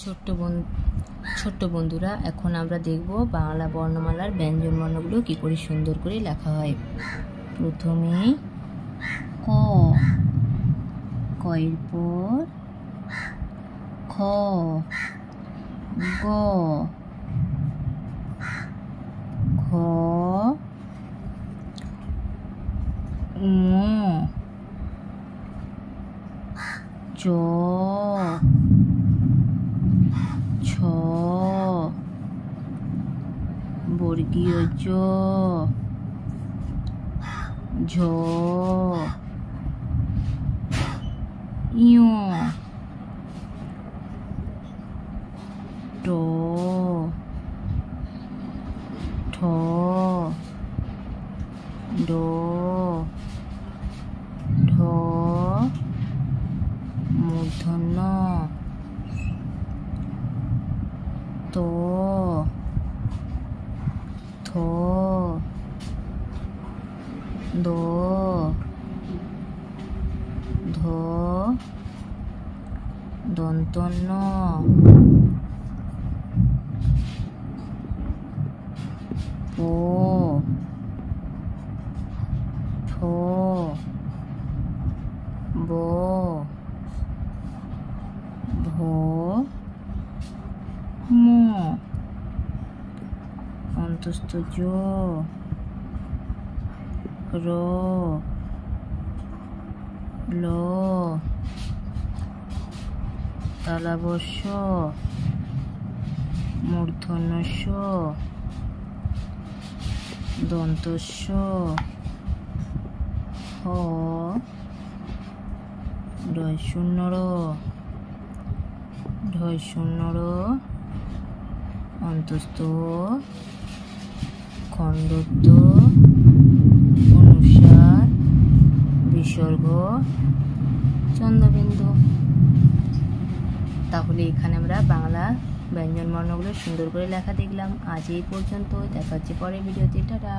ছোট্ট বন্ধুরা, এখন আমরা দেখব বাংলা বর্ণমালার ব্যঞ্জন বর্ণগুলো কি করে সুন্দর করে লেখা হয়। প্রথমে ক, কয়ের পর খ, গ, ঘ, ঙ, চ, ছ, বর্গীয় জ, ঝ, ঞ, ট, ঠ, ড, ঢ, মূর্ধন্য, ত, থ, দ, ধ, দন্তন্য, প, ফ, ব, ভ, ম, অন্তস্থ জ, র, ল, তালব্য শ, মূর্ধন্য ষ, দন্তস্ব, হ, ঢ শূন্য র, অন্তস্থ, খণ্ডত্ব, অনুসার, বিসর্গ, চন্দ্রবিন্দু। তাহলে এখানে আমরা বাংলা ব্যঞ্জন বর্ণগুলো সুন্দর করে লেখা দেখলাম। আজ এই পর্যন্ত, দেখা হচ্ছে পরের ভিডিওতে। টাটা।